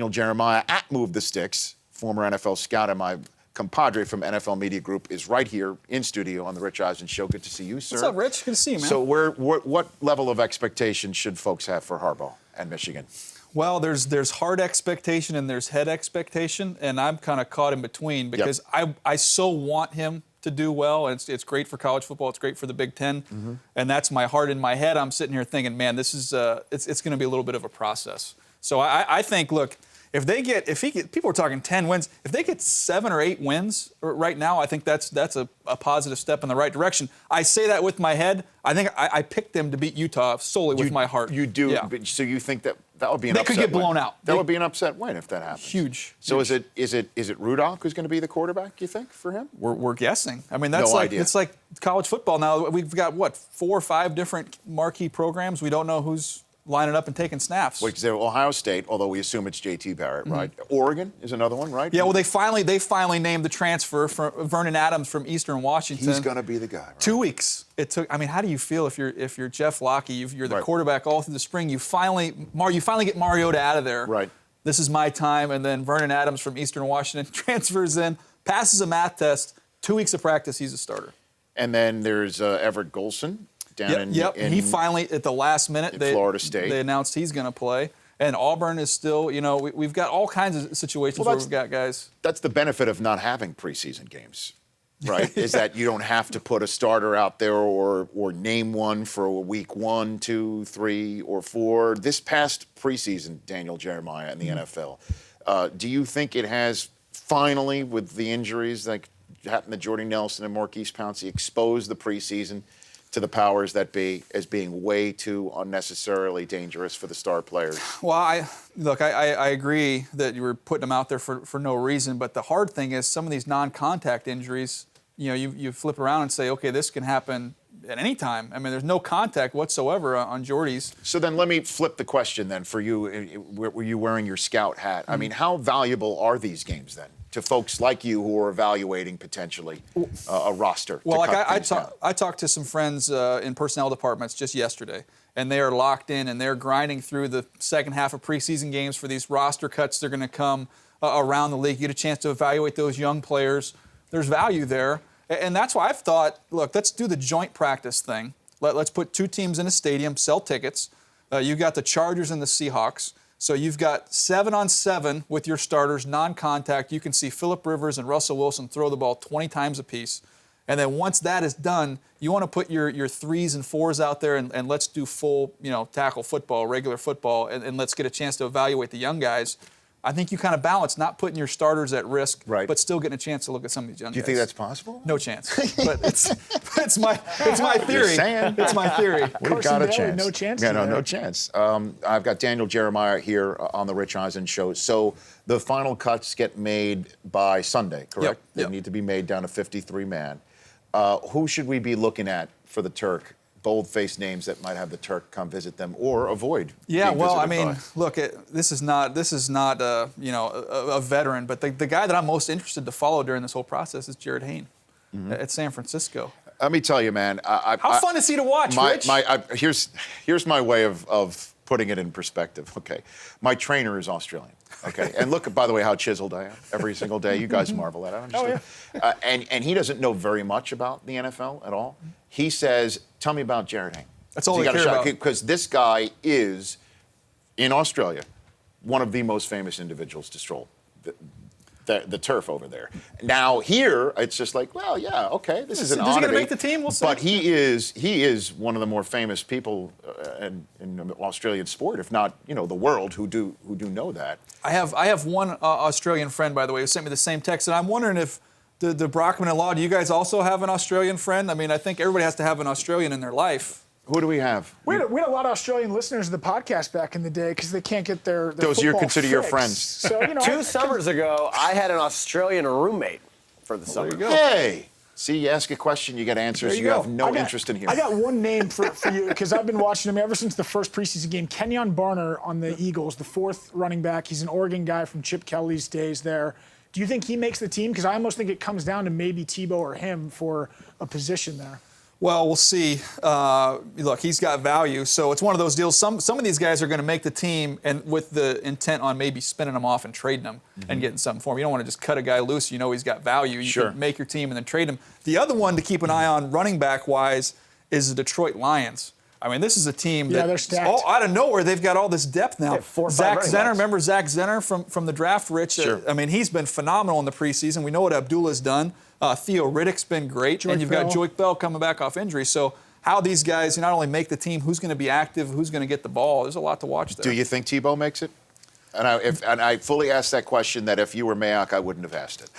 Daniel Jeremiah at Move the Sticks, former NFL scout and my compadre from NFL Media Group, is right here in studio on the Rich Eisen Show. Good to see you, sir. What's up, Rich? Good to see you, man. So what level of expectation should folks have for Harbaugh and Michigan? Well, there's heart expectation and there's head expectation, and I'm kind of caught in between because I so want him to do well. And it's great for college football. It's great for the Big Ten, and that's my heart. In my head, I'm sitting here thinking, man, this is it's going to be a little bit of a process. So I think, look, people are talking 10 wins. If they get 7 or 8 wins right now, I think that's a positive step in the right direction. I say that with my head. I think I picked them to beat Utah solely with my heart. You do. Yeah. So you think that would be an upset win? They could get blown out. That would be an upset win if that happens. Huge. So is it Rudolph who's going to be the quarterback, you think, for him? We're guessing. I mean, that's idea. It's like college football now. We've got, 4 or 5 different marquee programs. We don't know who's lining up and taking snaps. Because they're Ohio State, although we assume it's J.T. Barrett, right? Oregon is another one, right? Yeah, well, they finally named the transfer for Vernon Adams from Eastern Washington. He's going to be the guy, right? 2 weeks it took. I mean, how do you feel if you're Jeff Locke? You're the quarterback all through the spring. You finally get Mariota out of there. Right. This is my time, and then Vernon Adams from Eastern Washington transfers in, passes a math test. 2 weeks of practice, he's a starter. And then there's Everett Golson. He finally, at the last minute, Florida State, they announced he's going to play. And Auburn is still, we've got all kinds of situations where we've got guys. That's the benefit of not having preseason games, right? Is that you don't have to put a starter out there or name one for week 1, 2, 3, or 4. This past preseason, Daniel Jeremiah in the NFL, do you think it has finally, with the injuries like happened to Jordy Nelson and Maurkice Pouncey, exposed the preseason to the powers that be as being way too unnecessarily dangerous for the star players? Well, I agree that you were putting them out there for no reason, but the hard thing is some of these non-contact injuries, you flip around and say, okay, this can happen at any time. I mean, there's no contact whatsoever on Jordy's. So then let me flip the question then for you. Were you wearing your scout hat? I mean, how valuable are these games then to folks like you who are evaluating potentially a roster? Well, I talked to some friends in personnel departments just yesterday, and they are locked in and they're grinding through the second half of preseason games for these roster cuts. They're going to come around the league, get a chance to evaluate those young players. There's value there. And that's why I've thought, look, let's do the joint practice thing. Let's put 2 teams in a stadium, sell tickets. You've got the Chargers and the Seahawks. So you've got 7-on-7 with your starters, non-contact. You can see Phillip Rivers and Russell Wilson throw the ball 20 times apiece. And then once that is done, you want to put your 3s and 4s out there and let's do full, tackle football, regular football, and let's get a chance to evaluate the young guys. I think you kind of balance not putting your starters at risk, but still getting a chance to look at some of these young guys. Do you think that's possible? No chance. But it's my theory. It's my theory. We've got a chance. No chance. Yeah, no chance. I've got Daniel Jeremiah here on the Rich Eisen Show. So the final cuts get made by Sunday, correct? Yep. They need to be made down to 53-man. Who should we be looking at for the Turk? Bold-faced names that might have the Turk come visit them or avoid. Yeah, well, I mean, look, this is not a veteran, but the guy that I'm most interested to follow during this whole process is Jared Hayne at San Francisco. Let me tell you, man. How fun is he to watch, Rich? Here's my way of putting it in perspective. Okay, my trainer is Australian. Okay, and look, by the way, how chiseled I am every single day. You guys marvel at it. Oh, yeah. And he doesn't know very much about the NFL at all. He says, "Tell me about Jared Hayne." That's all he cares about. Because this guy is, in Australia, one of the most famous individuals to stroll the turf over there. Now here, it's just like, well, yeah, okay, this is an oddity. Is he going to make the team? We'll see. But he is one of the more famous people in Australian sport, if not, the world, who do know that. I have one Australian friend, by the way, who sent me the same text, and I'm wondering if the Brockman-in-law, do you guys also have an Australian friend? I mean, I think everybody has to have an Australian in their life. Who do we have? We had a lot of Australian listeners of the podcast back in the day because they can't get their Those you consider your friends. So, 2 summers ago, I had an Australian roommate for the summer. There you go. Hey! See, you ask a question, you get answers. You have no interest in hearing. I got one name for you because I've been watching him ever since the first preseason game. Kenyon Barner on the Eagles, the 4th running back. He's an Oregon guy from Chip Kelly's days there. Do you think he makes the team? Because I almost think it comes down to maybe Tebow or him for a position there. Well, we'll see. Look, he's got value, so it's one of those deals. Some of these guys are going to make the team, and with the intent on maybe spinning them off and trading them and getting something for him. You don't want to just cut a guy loose. You know he's got value. You can make your team and then trade him. The other one to keep an eye on, running back wise, is the Detroit Lions. I mean, this is a team that they're stacked. Out of nowhere they've got all this depth now. 4 or 5 Zach running Zenner, backs. remember Zach Zenner from the draft, Rich? Sure. I mean, he's been phenomenal in the preseason. We know what Abdullah's done. Theo Riddick's been great, and you've got Joique Bell coming back off injury. So how these guys not only make the team, who's going to be active, who's going to get the ball. There's a lot to watch there. Do you think Tebow makes it? And I fully asked that question that if you were Mayock, I wouldn't have asked it.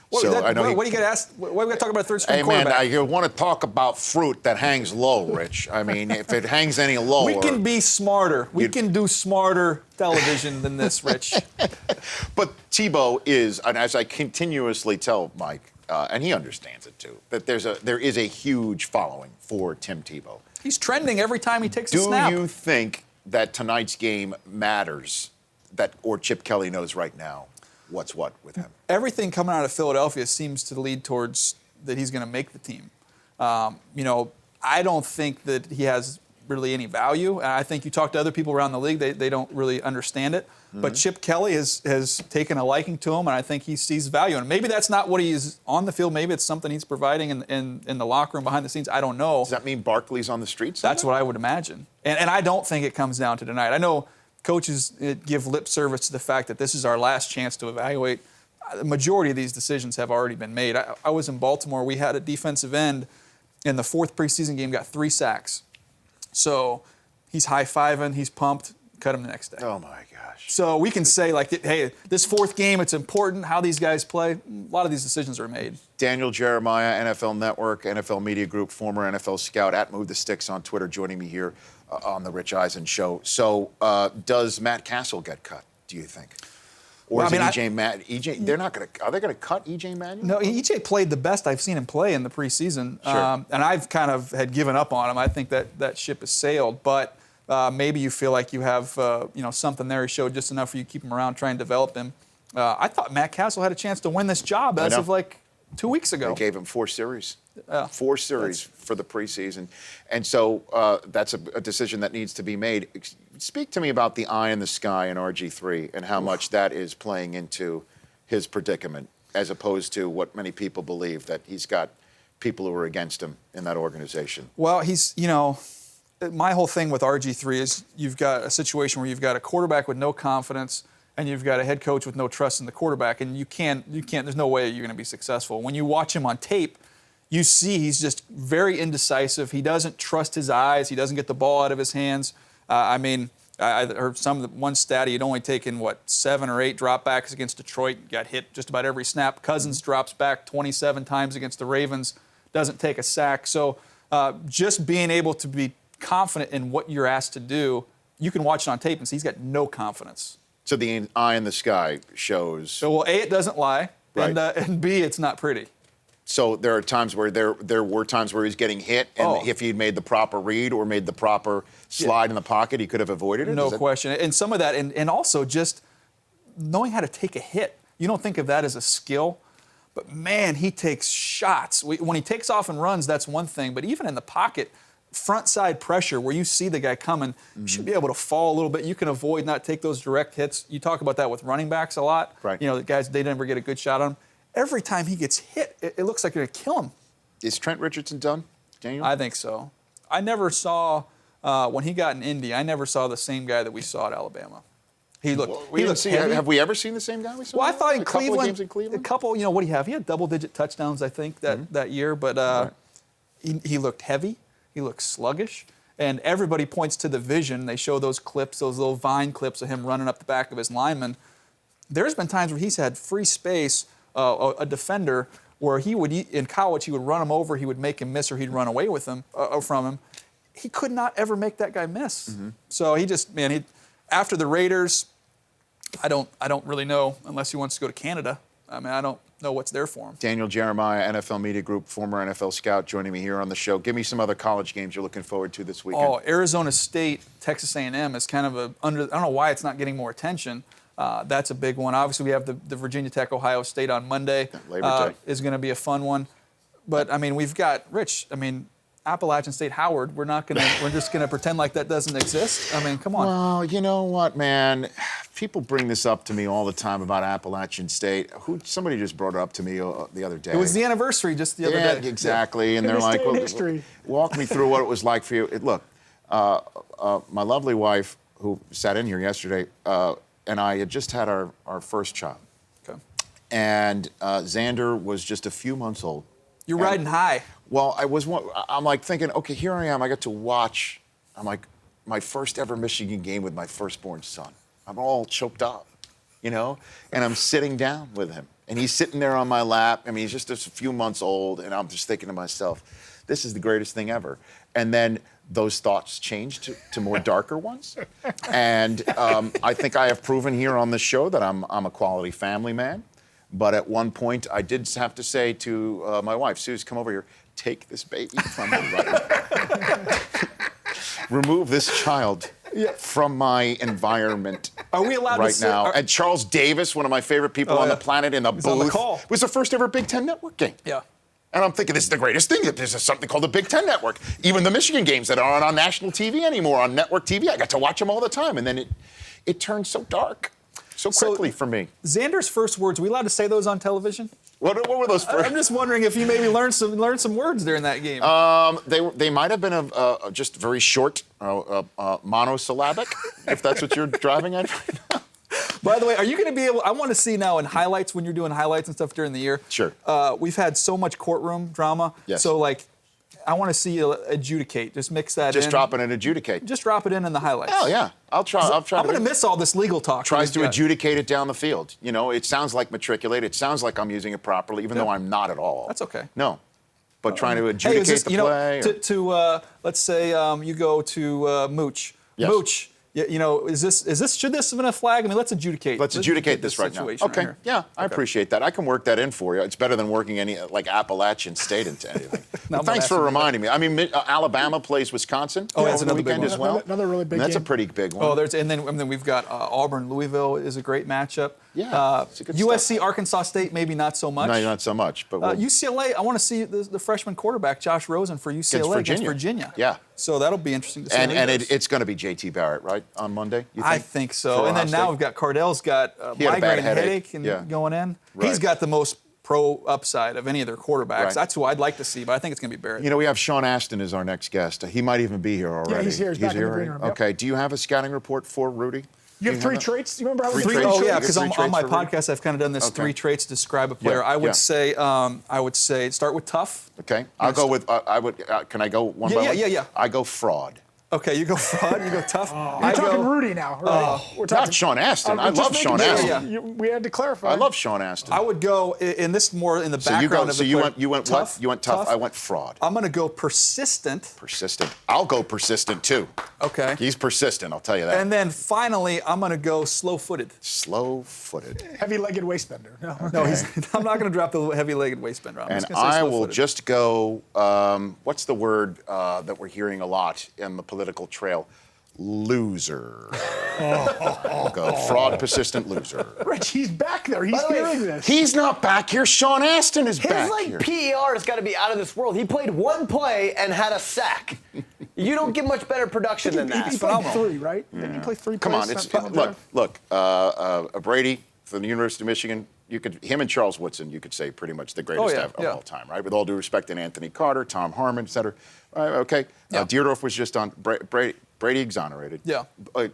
What do you got to ask? What do we got to talk about third string Hey, quarterback? man, I want to talk about fruit that hangs low, Rich. I mean, if it hangs any lower. We can be smarter. We can do smarter television than this, Rich. But Tebow is, and as I continuously tell Mike, and he understands it too, that there is a huge following for Tim Tebow. He's trending every time he takes a snap. Do you think that tonight's game matters, or Chip Kelly knows right now what's what with him? Everything coming out of Philadelphia seems to lead towards that he's going to make the team. I don't think that he has really any value. And I think you talk to other people around the league, they don't really understand it. But Chip Kelly has taken a liking to him, and I think he sees value. And maybe that's not what he's on the field. Maybe it's something he's providing in the locker room behind the scenes. I don't know. Does that mean Barkley's on the streets? That's what I would imagine. And I don't think it comes down to tonight. I know coaches give lip service to the fact that this is our last chance to evaluate. The majority of these decisions have already been made. I was in Baltimore. We had a defensive end in the 4th preseason game, got 3 sacks. So he's high-fiving, he's pumped, cut him the next day. Oh, my gosh. So we can say, like, hey, this 4th game, it's important how these guys play. A lot of these decisions are made. Daniel Jeremiah, NFL Network, NFL Media Group, former NFL scout, at Move the Sticks on Twitter, joining me here on the Rich Eisen Show. So does Matt Castle get cut, do you think? Or is it EJ? They're not going to. Are they going to cut EJ Manuel? No, EJ played the best I've seen him play in the preseason, Sure. and I've kind of had given up on him. I think that ship has sailed. But maybe you feel like you have something there. He showed just enough for you to keep him around, try and develop him. I thought Matt Castle had a chance to win this job as of like 2 weeks ago. They gave him 4 series. 4 series for the preseason. And so that's a decision that needs to be made. Speak to me about the eye in the sky in RG3 and how much that is playing into his predicament, as opposed to what many people believe, that he's got people who are against him in that organization. Well, my whole thing with RG3 is you've got a situation where you've got a quarterback with no confidence and you've got a head coach with no trust in the quarterback, and you can't, there's no way you're going to be successful. When you watch him on tape, you see he's just very indecisive. He doesn't trust his eyes. He doesn't get the ball out of his hands. I heard one stat, he had only taken, 7 or 8 dropbacks against Detroit, got hit just about every snap. Cousins drops back 27 times against the Ravens, doesn't take a sack. So just being able to be confident in what you're asked to do, you can watch it on tape and see he's got no confidence. So the eye in the sky shows. So, well, A, it doesn't lie, Right. and B, it's not pretty. So there are times where there were times where he's getting hit, and if he'd made the proper read or made the proper slide in the pocket, he could have avoided it? No question. And some of that, and also just knowing how to take a hit. You don't think of that as a skill, but man, he takes shots. When he takes off and runs, that's one thing, but even in the pocket, front side pressure where you see the guy coming, you should be able to fall a little bit. You can avoid, not take those direct hits. You talk about that with running backs a lot. Right. The guys, they never get a good shot on him. Every time he gets hit, it looks like they're going to kill him. Is Trent Richardson done, Daniel? I think so. I never saw, when he got in Indy, I never saw the same guy that we saw at Alabama. He looked heavy. Have we ever seen the same guy we saw? Well, I thought in Cleveland, couple of games in Cleveland? a couple, what do you have? He had double-digit touchdowns, I think, that year. But he looked heavy. He looked sluggish. And everybody points to the vision. They show those clips, those little Vine clips of him running up the back of his lineman. There's been times where he's had free space, a defender, where he would, in college, he would run him over, he would make him miss, or he'd run away with him, from him. He could not ever make that guy miss. So he just, after the Raiders, I don't really know, unless he wants to go to Canada. I don't know what's there for him. Daniel Jeremiah, NFL Media Group, former NFL scout, joining me here on the show. Give me some other college games you're looking forward to this weekend. Oh, Arizona State, Texas A&M is kind of I don't know why it's not getting more attention. That's a big one. Obviously, we have the Virginia Tech, Ohio State on Monday. Labor Day. Is going to be a fun one. But, we've got, Rich, Appalachian State Howard. We're just gonna pretend like that doesn't exist. I mean, come on. Well, you know what, man? People bring this up to me all the time about Appalachian State. Somebody just brought it up to me the other day. It was the anniversary just the other Yeah, day. exactly. And In they're this like, day in history. walk me through what it was like for you. Look, my lovely wife, who sat in here yesterday, and I had just had our first child. Okay. And Xander was just a few months old. You're riding high. Well, I'm like thinking, okay, here I am. I get to watch, I'm like, my first ever Michigan game with my firstborn son. I'm all choked up, you know? And I'm sitting down with him. And he's sitting there on my lap. I mean, he's just a few months old. And I'm just thinking to myself, this is the greatest thing ever. And then those thoughts changed to more darker ones. And I think I have proven here on this show that I'm a quality family man. But at one point, I did have to say to my wife, Suze, come over here. Take this baby from me right now. Remove this child from my environment. Are we allowed right to say, now? And Charles Davis, one of my favorite people on the planet, in the booth, on the call. was the first ever Big Ten Network game. Yeah. And I'm thinking, this is the greatest thing. There's something called the Big Ten Network. Even the Michigan games that aren't on national TV anymore, on network TV, I got to watch them all the time. And then it turned so dark so quickly for me. Xander's first words, are we allowed to say those on television? What were those first? I'm just wondering if you maybe learned some words during that game. They might have been just very short, monosyllabic, if that's what you're driving at right now. By the way, are you going to be able? I want to see now in highlights when you're doing highlights and stuff during the year. Sure. We've had so much courtroom drama. Yes. So I want to see you adjudicate. Just mix that in. Just drop it and adjudicate. Just drop it in the highlights. Oh yeah, I'll try. I'm going to miss all this legal talk. Tries to adjudicate it down the field. You know, it sounds like matriculate. It sounds like I'm using it properly, even though I'm not at all. That's okay. No, but trying to Hey, adjudicate is this, the play. let's say you go to Mooch. Yes. Mooch. You know, should this have been a flag? I mean, let's adjudicate. Let's adjudicate this right now. situation Okay, here. yeah, I appreciate that. I can work that in for you. It's better than working like Appalachian State into anything. No, But thanks for reminding me. I mean, Alabama plays Wisconsin that's over the another big weekend one. as well. Another really big And that's a game. pretty big one. Oh, and then we've got Auburn, Louisville is a great matchup. Yeah, it's a good USC, stuff. Arkansas State, maybe not so much. No, not so much. But we'll, UCLA, I want to see the freshman quarterback Josh Rosen for UCLA against Virginia. Yeah. So that'll be interesting to see. and how he goes. it's going to be J.T. Barrett, right, on Monday? You I think so. For And then Ohio now State? we've got Cardell's got a He had a bad migraine headache. and going in. Right. He's got the most pro upside of any of their quarterbacks. Right. That's who I'd like to see, but I think it's going to be Barrett. You know, we have Sean Astin as our next guest. He might even be here already. he's here. He's back in the already? green room. Yep. Okay. Do you have a scouting report for Rudy? You have Do three that? traits. Do you remember how we Three did traits? Oh yeah, Three because on traits my for Rudy? podcast I've kind of done this Okay. 3 traits to describe a player. Yeah, I would yeah. say start with tough. Okay. I'll go with. Can I go one by one? Yeah. I go fraud. Okay, you go fraud, you go tough. We're talking Rudy now, right? We're talking Not Sean Astin. I I'm just love making Sean sure. Astin. We had to clarify. I love Sean Astin. I would go in this more in the So you background go. of So the you player. went tough, what? You went tough. I went fraud. I'm going to go persistent. Persistent. I'll go persistent too. Okay. He's persistent. I'll tell you that. And then finally, I'm going to go slow-footed. Slow-footed. Heavy-legged waistbender. No. No, I'm not going to drop the heavy-legged waistband. I'm And just gonna say I will slow-footed. just go. What's the word that we're hearing a lot in the political trail? Loser. I'll go fraud, persistent loser. Rich, he's back there. He's By the way, hearing this. He's not back here. Sean Astin is His back here. PER has got to be out of this world. He played one play and had a sack. You don't get much better production than He that. played phenomenal. 3, right? Didn't he play 3 Come plays? on, it's Not final look. drive? Brady from the University of Michigan. Him and Charles Woodson, you could say pretty much the greatest of all time, right? With all due respect to Anthony Carter, Tom Harmon, et cetera. Okay. Yeah. Deerdorf was just on Brady exonerated. Yeah.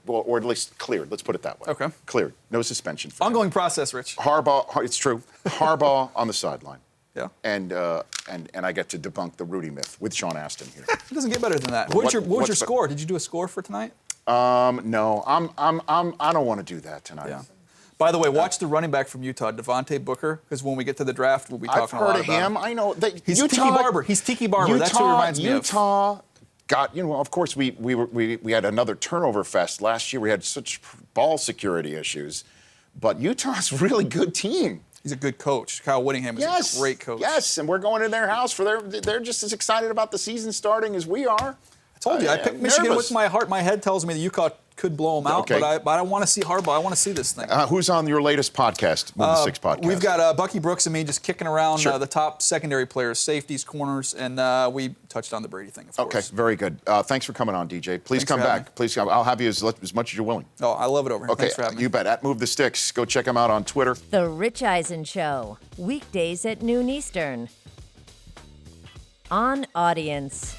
Or at least cleared. Let's put it that way. Okay. Cleared. No suspension. For him. Ongoing process, Rich. Harbaugh. It's true. Harbaugh on the sideline. Yeah. And I get to debunk the Rudy myth with Sean Astin here. It doesn't get better than that. What was your what's the- score? Did you do a score for tonight? No, I don't want to do that tonight. Yeah. By the way, watch the running back from Utah, Devontae Booker, because when we get to the draft, we'll be I've talking a lot heard of about him. I know that He's Utah, Tiki Barber. He's Tiki Barber. That's who he reminds me of. Utah got, of course, we had another turnover fest last year. We had such ball security issues, but Utah's a really good team. He's a good coach. Kyle Whittingham is a great coach. Yes, and we're going to their house they're just as excited about the season starting as we are. I told you, I picked Michigan nervous. with my heart. My head tells me the Utah could blow them out. Okay. But I want to see Harbaugh. I want to see this thing. Who's on your latest podcast, Move the Six podcast? We've got Bucky Brooks and me just kicking around Sure. the top secondary players, safeties, corners, and we touched on the Brady thing, of course. Okay, very good. Thanks for coming on, DJ. Please Thanks come for having back. Please come. I'll have you as much as you're willing. Oh, I love it over here. Okay, Thanks for having me. you bet. At Move the Sticks. Go check him out on Twitter. The Rich Eisen Show, weekdays at noon Eastern. On Audience.